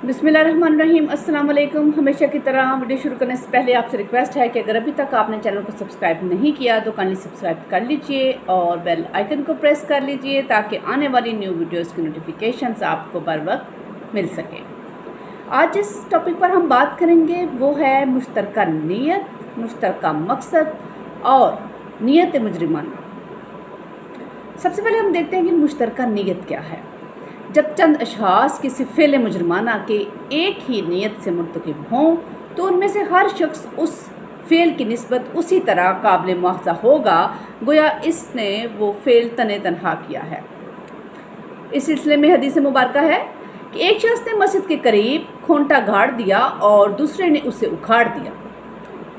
बिस्मिल्लाहिर्रहमानिर्रहीम। अस्सलाम वालेकुम। हमेशा की तरह वीडियो शुरू करने से पहले आपसे रिक्वेस्ट है कि अगर अभी तक आपने चैनल को सब्सक्राइब नहीं किया तो काइंडली सब्सक्राइब कर लीजिए और बेल आइकन को प्रेस कर लीजिए ताकि आने वाली न्यू वीडियोस की नोटिफिकेशंस आपको बर वक्त मिल सकें। आज जिस टॉपिक पर हम बात करेंगे वो है मुश्तरका नीयत, मुश्तरका मकसद और नीयत मुजरिमाना। सबसे पहले हम देखते हैं कि मुश्तरका नीयत क्या है। जब चंद अशखास किसी फ़ेल मुजरमाना के एक ही नीयत से मुर्तकिब हों तो उनमें से हर शख्स उस फ़ेल की निस्बत उसी तरह काबिल मुआवज़ा होगा गोया इसने वो फ़ेल तने तनहा किया है। इस सिलसिले में हदीस मुबारक है कि एक शख्स ने मस्जिद के करीब खोंटा गाड़ दिया और दूसरे ने उसे उखाड़ दिया।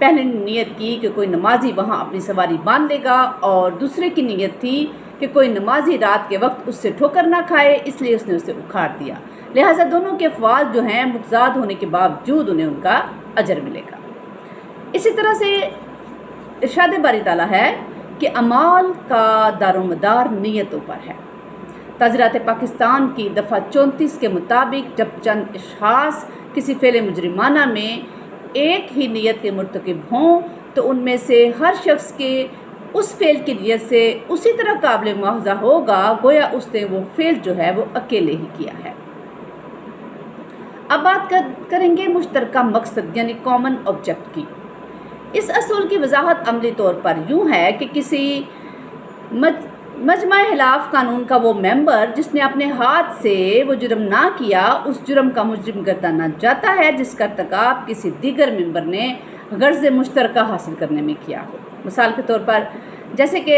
पहले ने नीयत की कि कोई नमाजी वहाँ अपनी सवारी बांध लेगा और दूसरे की नीयत थी कि कोई नमाजी रात के वक्त उससे ठोकर ना खाए, इसलिए उसने उसे उखाड़ दिया। लिहाजा दोनों के अफ़आल जो हैं मुतज़ाद होने के बावजूद उन्हें उनका अजर मिलेगा। इसी तरह से इरशाद बारी ताला है कि अमाल का दारोमदार नीयतों पर है। ताज़रात पाकिस्तान की दफ़ा 34 के मुताबिक जब चंद अशखास किसी फ़ेल मुजरिमाना में एक ही नीयत के मुर्तकिब हों तो उनमें से हर शख्स के उस फ़ेल की नीयत से उसी तरह काबिल मुआवज़ा होगा गोया उसने वो फ़ेल जो है वो अकेले ही किया है। अब बात करेंगे मुश्तरका मकसद यानी कॉमन ऑब्जेक्ट की। इस असूल की वजाहत अमली तौर पर यूँ है कि किसी मजमा खिलाफ कानून का वो मेंबर जिसने अपने हाथ से वो जुर्म ना किया उस जुर्म का मुजरिम गर्दाना जाता है जिसका इर्तिकाब किसी दीगर मेंबर ने गर्ज़ मुश्तरका हासिल करने में किया हो। मिसाल के तौर पर जैसे कि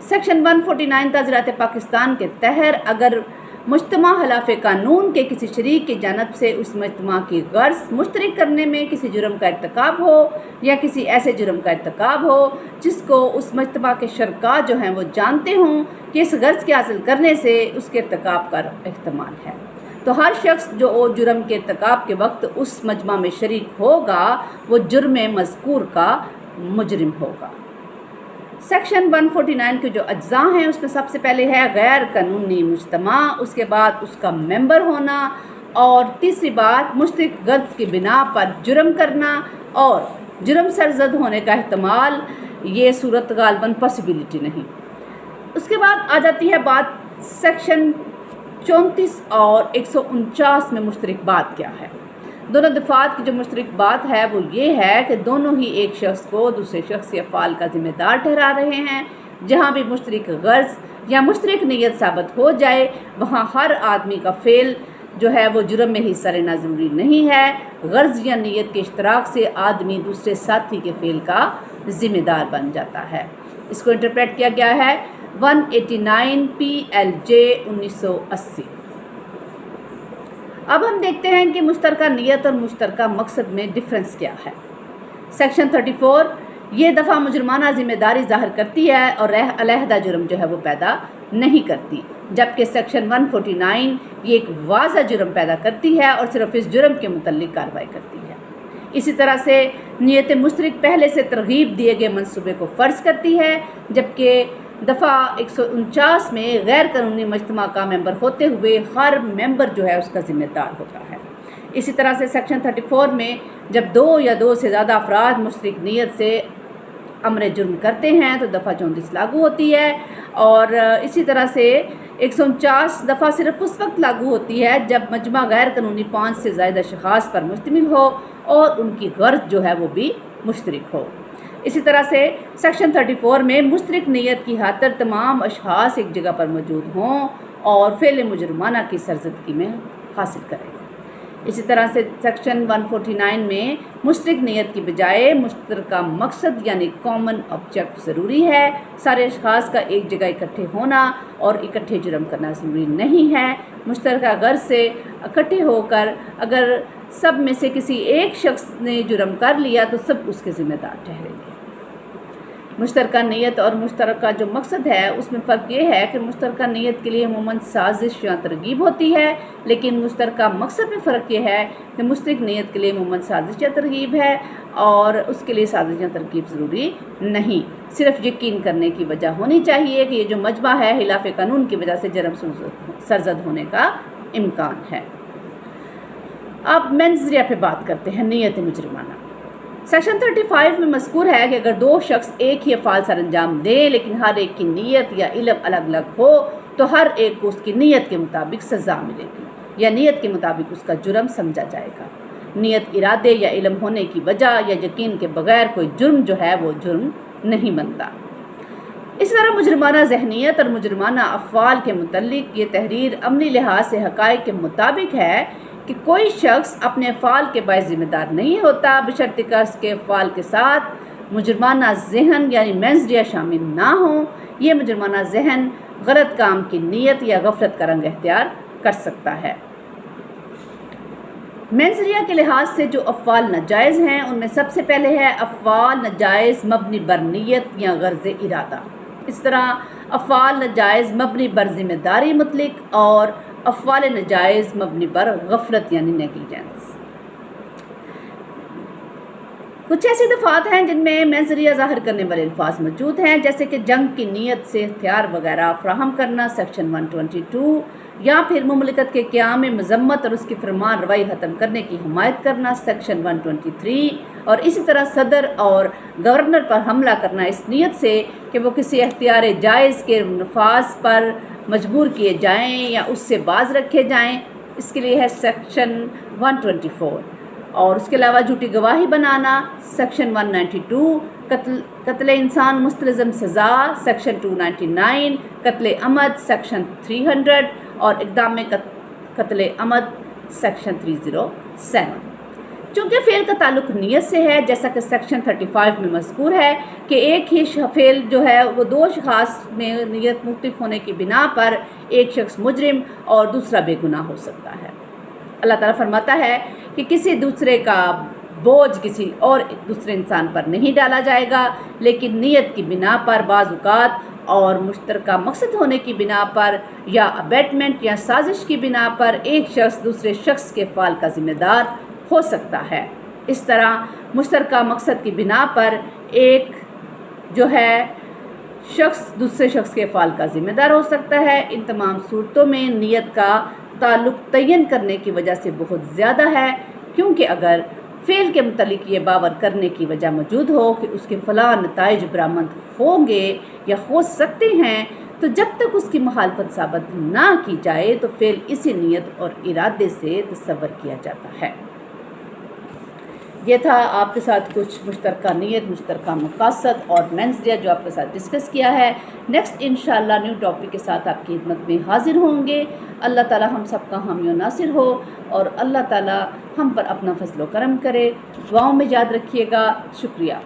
सेक्शन 149 ताज़रात पाकिस्तान के तहत अगर मुज्तमा खिलाफ कानून के किसी शरीक की जानब से उस मुज्तमा की गर्ज़ मुश्तरक करने में किसी जुर्म का इर्तिकाब हो या किसी ऐसे जुर्म का इर्तिकाब हो जिसको उस मुज्तमा के शरका जो हैं वो जानते हों कि इस गर्ज़ के हासिल करने से उसके इर्तिकाब का एहतमाल है, तो हर शख्स जो जुर्म के इर्तिकाब के वक्त उस मजमा में शरीक होगा वो जुर्म मज़कूर का मुजरिम होगा। सेक्शन 149 के जो अज्जा हैं उसमें सबसे पहले है गैर कानूनी मुज्तमा, उसके बाद उसका मेंबर होना और तीसरी बात मुश्तरक गर्ज़ की बिना पर जुर्म करना और जुर्म सरजद होने का एहतमाल, ये सूरत गालबन पॉसिबिलिटी नहीं। उसके बाद आ जाती है बात सेक्शन 34 और 149 में मुश्तरक बात क्या है। दोनों दफ़ात की जो मुश्तरक बात है वो ये है कि दोनों ही एक शख्स को दूसरे शख्स के अफ़आल का ज़िम्मेदार ठहरा रहे हैं। जहाँ भी मुश्तरक गर्ज़ या मुश्तरक नीयत साबित हो जाए वहाँ हर आदमी का फ़ेल जो है वो जुर्म में हिस्सा लेना ज़रूरी नहीं है। गर्ज़ या नीयत के इश्तराक से आदमी दूसरे साथी के फ़ेल का ज़िम्मेदार बन जाता है। इसको इंटरप्रेट किया गया है 189 PLJ 1980। अब हम देखते हैं कि मुश्तरका नीयत और मुश्तरका मकसद में डिफरेंस क्या है। सेक्शन 34 ये दफ़ा मुजरमाना ज़िम्मेदारी ज़ाहिर करती है और अलहदा जुर्म जो है वो पैदा नहीं करती, जबकि सेक्शन 149 ये एक वाज़ा जुर्म पैदा करती है और सिर्फ इस जुर्म के मुतल्लिक़ कार्रवाई करती है। इसी तरह से नीयत मुश्तरक पहले से तरगीब दिए गए मंसूबे को फ़र्ज़ करती है, जबकि दफ़ा 149 में गैर कानूनी मजतमा का मेंबर होते हुए हर मेंबर जो है उसका ज़िम्मेदार होता है। इसी तरह से सेक्शन 34 में जब दो या दो से ज़्यादा अफराद मुश्तरक नीयत से अमर जुर्म करते हैं तो दफ़ा 34 लागू होती है और इसी तरह से 149 दफ़ा सिर्फ उस वक्त लागू होती है जब मजमा गैर कानूनी 5 से ज़ायद अशख़ास पर मुश्तमिल हो और उनकी गर्ज़ जो है वो भी मुश्तरक हो। इसी तरह से सेक्शन 34 में मुश्तरक नीयत की खातिर तमाम अशख़ास एक जगह पर मौजूद हों और फ़ेल मुजरमाना की सरजदगी में हासिल करें। इसी तरह से सेक्शन 149 में मुश्तरक नीयत की बजाय मुश्तरका मकसद यानी कॉमन ऑब्जेक्ट ज़रूरी है। सारे अशख़ास का एक जगह इकट्ठे होना और इकट्ठे जुर्म करना ज़रूरी नहीं है। मुश्तरका गर्ज़ से इकट्ठे होकर अगर सब में से किसी एक शख्स ने जुर्म कर लिया तो सब उसके ज़िम्मेदार ठहरेंगे। मुश्तरका नीयत और मुश्तरका जो मकसद है उसमें फ़र्क ये है कि मुश्तरका नीयत के लिए अमूमन साजिश या तरगीब होती है, लेकिन मुश्तरका मकसद में फ़र्क ये है कि मुश्तरक नीयत के लिए अमूमन साजिश या तरगीब है और उसके लिए साजिश या तरगीब ज़रूरी नहीं, सिर्फ यकीन करने की वजह होनी चाहिए कि ये जो मजमा है खिलाफ कानून की वजह से जुर्म सरजद होने का इम्कान है। अब मेंजरिया पे बात करते हैं, नीयत मुजरिमाना। सेक्शन 35 में मज़कूर है कि अगर दो शख्स एक ही अफ़ाल सर अंजाम दें लेकिन हर एक की नीयत या इल्म अलग अलग हो तो हर एक को उसकी नीयत के मुताबिक सज़ा मिलेगी या नीयत के मुताबिक उसका जुर्म समझा जाएगा। नीयत, इरादे या इल्म होने की वजह या यकीन के बगैर कोई जुर्म जो है वो जुर्म नहीं बनता। इस तरह मुजरिमाना ज़हनियत और मुजरिमाना अफ़आल के मुतल्लिक़ ये तहरीर अमली लिहाज से हक़ाइक़ के मुताबिक है कि कोई शख्स अपने अफ़आल के बायस ज़िम्मेदार नहीं होता बशर्ते कि उसके अफ़आल के साथ मुजरिमाना ज़हन यानी मेंजरिया शामिल ना हो। ये मुजरिमाना ज़हन गलत काम की नीयत या गफलत का रंग इख्तियार कर सकता है। मेंजरिया के लिहाज से जो अफ़आल नाजायज़ हैं उनमें सबसे पहले है अफ़आल नाजायज़ मबनी बर नीयत या गर्ज़ इरादा। इस तरह अफ़आल नाजायज़ मबनी बर ज़िम्मेदारी मुतलिक और अफ़आल नाजायज़ मबनी बर गफलत यानी नेगलिजेंस। कुछ ऐसी दफ़ात हैं जिनमें मेंजरिया ज़ाहिर करने वाले अल्फाज मौजूद हैं, जैसे कि जंग की नीयत से हथियार वगैरह फ़राहम करना सेक्शन 122, या फिर मुमलिकत के क़याम में मज़म्मत और उसकी फरमान रवाई ख़त्म करने की हिमायत करना सेक्शन 123, और इसी तरह सदर और गवर्नर पर हमला करना इस नीयत से कि वो किसी अख्तियार जायज़ के नफाज पर मजबूर किए जाएँ या उससे बाज रखे जाएँ, इसके लिए है सेक्शन 124। और उसके अलावा झूठी गवाही बनाना सेक्शन 192, कत्ल इंसान मुस्तलज़म सज़ा सेक्शन 299, कत्ल अमद सेक्शन 300 और इक़दाम में कत्ल अमद सेक्शन 307। चूँकि फ़ेल का ताल्लुक़ नीयत से है, जैसा कि सेक्शन 35 में मज़कूर है कि एक ही फ़ेल जो है वो दो अशख़ास में नीयत मुख्तलिफ होने की बिना पर एक शख्स मुजरिम और दूसरा बेगुनाह हो सकता है। अल्लाह ताला फरमाता है कि किसी दूसरे का बोझ किसी और दूसरे इंसान पर नहीं डाला जाएगा, लेकिन नीयत की बिना पर बाज़ औक़ात और मुश्तरका मकसद होने की बिना पर या अबेटमेंट या साजिश की बिना पर एक शख्स दूसरे शख्स के फ़ाल का ज़िम्मेदार हो सकता है। इस तरह मुश्तरका मकसद की बिना पर एक जो है शख्स दूसरे शख्स के फ़ाल का ज़िम्मेदार हो सकता है। इन तमाम सूरतों में नीयत का ताल्लुक़ तयन करने की वजह से बहुत ज़्यादा है, क्योंकि अगर फ़ेल के मुतल्लिक़ ये बावर करने की वजह मौजूद हो कि उसके फ़लाँ नताइज बरामद होंगे या हो सकते हैं, तो जब तक उसकी मुखालफत साबित ना की जाए तो फ़ेल इसी नीयत और इरादे से तस्वर किया जाता है। ये था आपके साथ कुछ मुश्तरका नीयत, मुश्तरका मकासद और मेंजरिया जो आपके साथ डिस्कस किया है। नेक्स्ट इंशाअल्लाह न्यू टॉपिक के साथ आपकी खिदमत में हाजिर होंगे। अल्लाह ताला हम सब का हामी और नासिर हो और अल्लाह ताला हम पर अपना फजल व करम करे। दुआओं में याद रखिएगा। शुक्रिया।